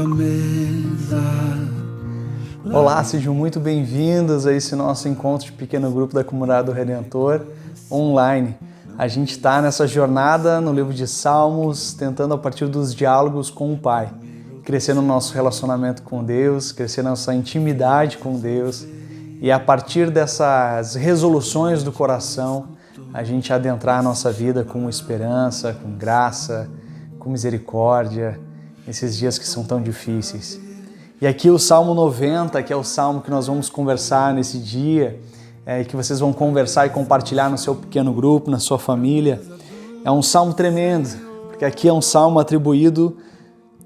tua mesa. Olá, sejam muito bem-vindos a esse nosso encontro de pequeno grupo da Comunidade do Redentor online. A gente está nessa jornada no livro de Salmos, tentando a partir dos diálogos com o Pai, crescer no nosso relacionamento com Deus, crescer na nossa intimidade com Deus e a partir dessas resoluções do coração, a gente adentrar a nossa vida com esperança, com graça, com misericórdia, nesses dias que são tão difíceis. E aqui o Salmo 90, que é o salmo que nós vamos conversar nesse dia, que vocês vão conversar e compartilhar no seu pequeno grupo, na sua família, é um salmo tremendo, porque aqui é um salmo atribuído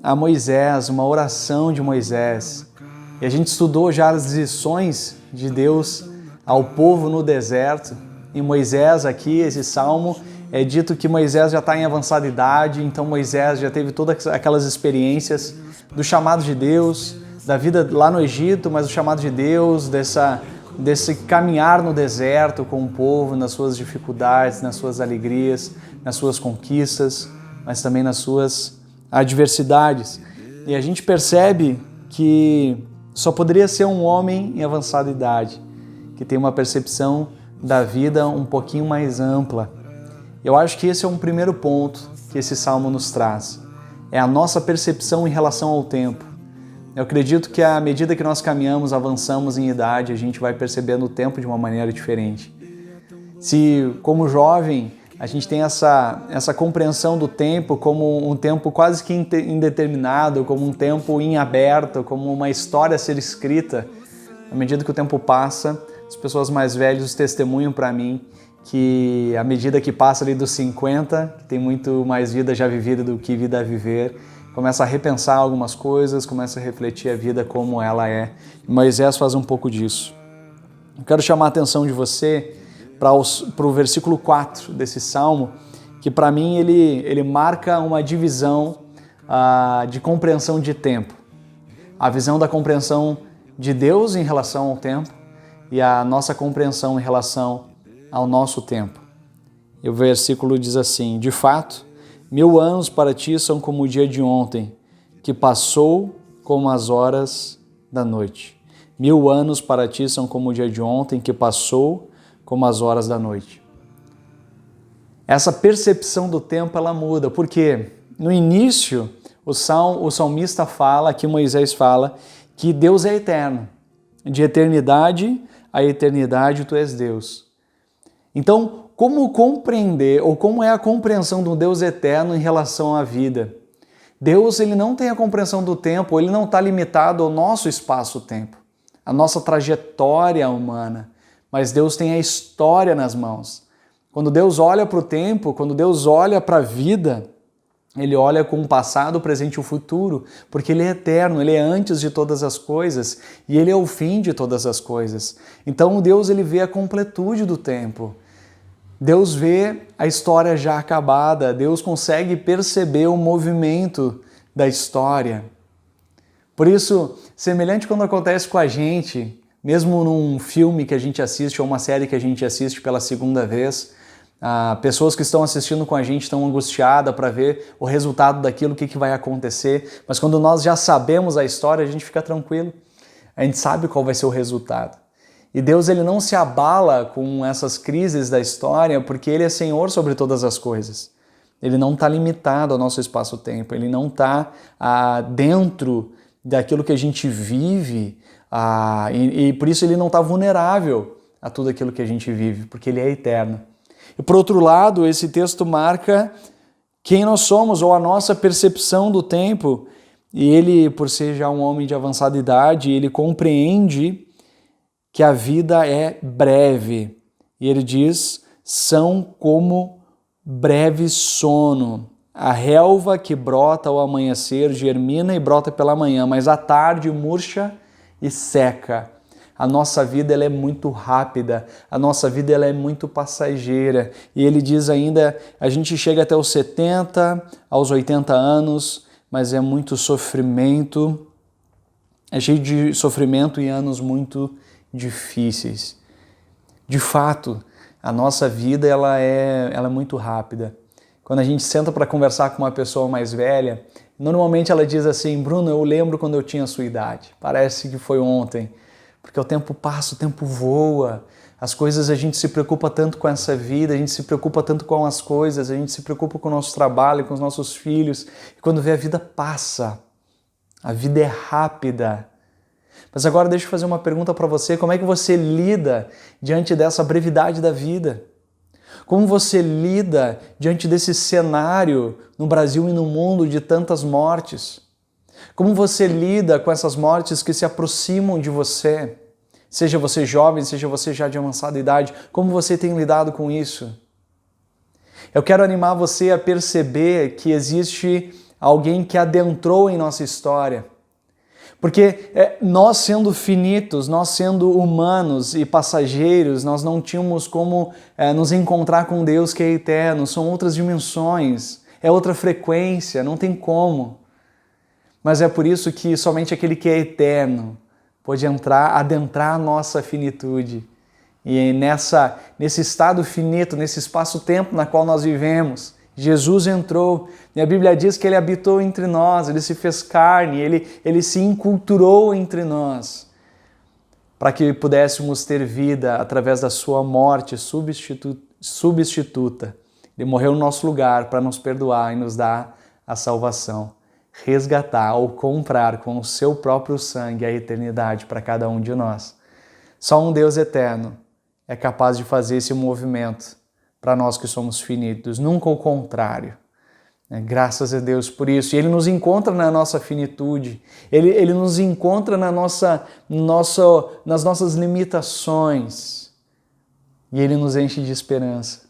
a Moisés, uma oração de Moisés. E a gente estudou já as lições de Deus ao povo no deserto. Em Moisés, aqui, esse salmo, é dito que Moisés já está em avançada idade, então Moisés já teve todas aquelas experiências do chamado de Deus, da vida lá no Egito, mas o chamado de Deus, desse caminhar no deserto com o povo, nas suas dificuldades, nas suas alegrias, nas suas conquistas, mas também nas suas adversidades. E a gente percebe que só poderia ser um homem em avançada idade, que tem uma percepção da vida um pouquinho mais ampla. Eu acho que esse é um primeiro ponto que esse salmo nos traz. É a nossa percepção em relação ao tempo. Eu acredito que à medida que nós caminhamos, avançamos em idade, a gente vai percebendo o tempo de uma maneira diferente. Se, como jovem, a gente tem essa compreensão do tempo como um tempo quase que indeterminado, como um tempo em aberto, como uma história a ser escrita, à medida que o tempo passa, as pessoas mais velhas testemunham para mim que à medida que passa ali dos 50, que tem muito mais vida já vivida do que vida a viver, começa a repensar algumas coisas, começa a refletir a vida como ela é. Moisés faz um pouco disso. Eu quero chamar a atenção de você para o versículo 4 desse salmo, que para mim ele marca uma divisão de compreensão de tempo. A visão da compreensão de Deus em relação ao tempo e a nossa compreensão em relação ao nosso tempo. E o versículo diz assim: de fato, 1000 anos para ti são como o dia de ontem, que passou como as horas da noite. 1000 anos para ti são como o dia de ontem, que passou como as horas da noite. Essa percepção do tempo, ela muda, porque no início o salmista fala, aqui Moisés fala, que Deus é eterno. De eternidade a eternidade tu és Deus. Então, como compreender, ou como é a compreensão do Deus eterno em relação à vida? Deus, ele não tem a compreensão do tempo, ele não está limitado ao nosso espaço-tempo, à nossa trajetória humana, mas Deus tem a história nas mãos. Quando Deus olha para o tempo, quando Deus olha para a vida, ele olha com o passado, o presente e o futuro, porque ele é eterno, ele é antes de todas as coisas e ele é o fim de todas as coisas. Então Deus, ele vê a completude do tempo. Deus vê a história já acabada, Deus consegue perceber o movimento da história. Por isso, semelhante quando acontece com a gente, mesmo num filme que a gente assiste ou uma série que a gente assiste pela segunda vez, pessoas que estão assistindo com a gente estão angustiadas para ver o resultado daquilo, o que vai acontecer, mas quando nós já sabemos a história, a gente fica tranquilo, a gente sabe qual vai ser o resultado. E Deus, ele não se abala com essas crises da história porque ele é Senhor sobre todas as coisas. Ele não está limitado ao nosso espaço-tempo, ele não está dentro daquilo que a gente vive e por isso ele não está vulnerável a tudo aquilo que a gente vive, porque ele é eterno. E por outro lado, esse texto marca quem nós somos ou a nossa percepção do tempo. E ele, por ser já um homem de avançada idade, ele compreende que a vida é breve. E ele diz, são como breve sono. A relva que brota ao amanhecer germina e brota pela manhã, mas à tarde murcha e seca. A nossa vida, ela é muito rápida, a nossa vida, ela é muito passageira. E ele diz ainda, a gente chega até os 70, aos 80 anos, mas é muito sofrimento, é cheio de sofrimento e anos muito difíceis. De fato, a nossa vida, ela é muito rápida. Quando a gente senta para conversar com uma pessoa mais velha, Normalmente ela diz assim: Bruno, eu lembro quando eu tinha a sua idade. Parece que foi ontem, porque o tempo passa, o tempo voa. As coisas, a gente se preocupa tanto com essa vida, a gente se preocupa tanto com as coisas, a gente se preocupa com o nosso trabalho, com os nossos filhos. E quando vê, a vida passa. A vida é rápida. Mas agora deixa eu fazer uma pergunta para você. Como é que você lida diante dessa brevidade da vida? Como você lida diante desse cenário no Brasil e no mundo de tantas mortes? Como você lida com essas mortes que se aproximam de você? Seja você jovem, seja você já de avançada idade, como você tem lidado com isso? Eu quero animar você a perceber que existe alguém que adentrou em nossa história. Porque nós sendo finitos, nós sendo humanos e passageiros, nós não tínhamos como nos encontrar com Deus que é eterno, são outras dimensões, é outra frequência, não tem como. Mas é por isso que somente aquele que é eterno pode adentrar a nossa finitude. E nesse estado finito, nesse espaço-tempo na qual nós vivemos, Jesus entrou, e a Bíblia diz que Ele habitou entre nós, Ele se fez carne, Ele se enculturou entre nós, para que pudéssemos ter vida através da sua morte substituta. Ele morreu no nosso lugar para nos perdoar e nos dar a salvação, resgatar ou comprar com o seu próprio sangue a eternidade para cada um de nós. Só um Deus eterno é capaz de fazer esse movimento para nós que somos finitos, nunca o contrário. Graças a Deus por isso. E Ele nos encontra na nossa finitude, Ele nos encontra nas nossas limitações e Ele nos enche de esperança.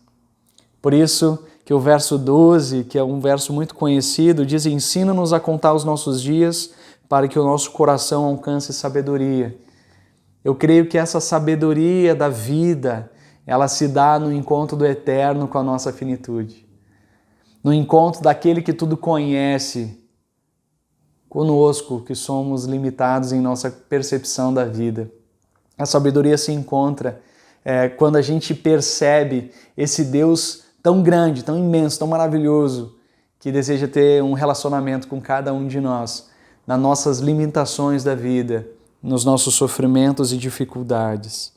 Por isso que o verso 12, que é um verso muito conhecido, diz: ensina-nos a contar os nossos dias para que o nosso coração alcance sabedoria. Eu creio que essa sabedoria da vida, ela se dá no encontro do eterno com a nossa finitude. No encontro daquele que tudo conhece, conosco, que somos limitados em nossa percepção da vida. A sabedoria se encontra quando a gente percebe esse Deus tão grande, tão imenso, tão maravilhoso, que deseja ter um relacionamento com cada um de nós, nas nossas limitações da vida, nos nossos sofrimentos e dificuldades.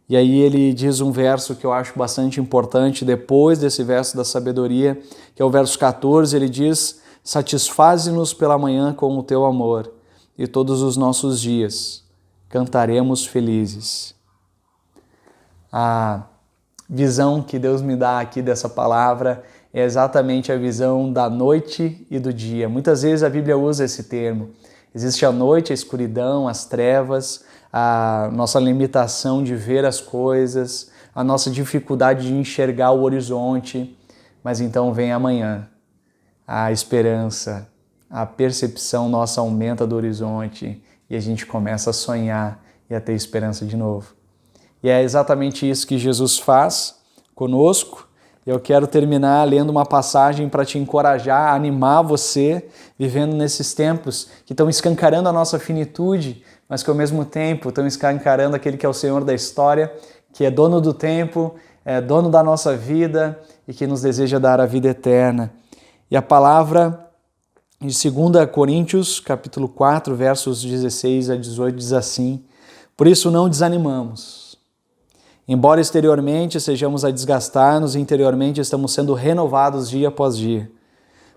E aí ele diz um verso que eu acho bastante importante, depois desse verso da sabedoria, que é o verso 14, ele diz: satisfaze-nos pela manhã com o teu amor, e todos os nossos dias cantaremos felizes. A visão que Deus me dá aqui dessa palavra é exatamente a visão da noite e do dia. Muitas vezes a Bíblia usa esse termo. Existe a noite, a escuridão, as trevas, a nossa limitação de ver as coisas, a nossa dificuldade de enxergar o horizonte, mas então vem amanhã, a esperança, a percepção nossa aumenta do horizonte e a gente começa a sonhar e a ter esperança de novo. E é exatamente isso que Jesus faz conosco. Eu quero terminar lendo uma passagem para te encorajar, animar você, vivendo nesses tempos que estão escancarando a nossa finitude, mas que ao mesmo tempo estão escancarando aquele que é o Senhor da história, que é dono do tempo, é dono da nossa vida e que nos deseja dar a vida eterna. E a palavra de 2 Coríntios, capítulo 4, versos 16 a 18, diz assim: por isso não desanimamos. Embora exteriormente sejamos a desgastar-nos, interiormente estamos sendo renovados dia após dia.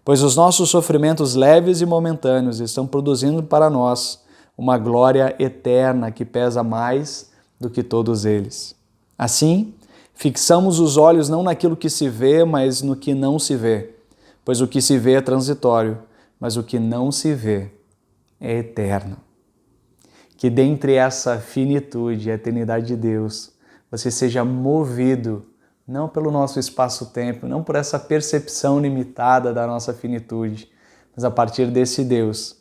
Pois os nossos sofrimentos leves e momentâneos estão produzindo para nós uma glória eterna que pesa mais do que todos eles. Assim, fixamos os olhos não naquilo que se vê, mas no que não se vê. Pois o que se vê é transitório, mas o que não se vê é eterno. Que dentre essa finitude e a eternidade de Deus, você seja movido, não pelo nosso espaço-tempo, não por essa percepção limitada da nossa finitude, mas a partir desse Deus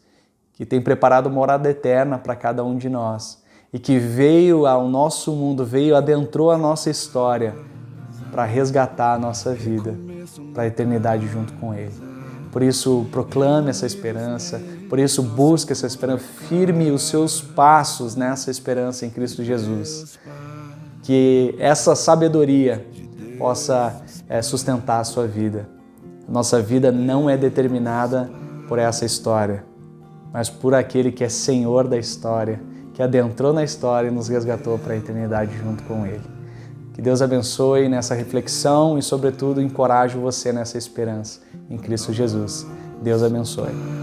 que tem preparado morada eterna para cada um de nós e que veio ao nosso mundo, adentrou a nossa história para resgatar a nossa vida, para a eternidade junto com Ele. Por isso, proclame essa esperança, por isso, busque essa esperança, firme os seus passos nessa esperança em Cristo Jesus. Que essa sabedoria possa sustentar a sua vida. Nossa vida não é determinada por essa história, mas por aquele que é Senhor da história, que adentrou na história e nos resgatou para a eternidade junto com Ele. Que Deus abençoe nessa reflexão e, sobretudo, encoraje você nessa esperança em Cristo Jesus. Deus abençoe.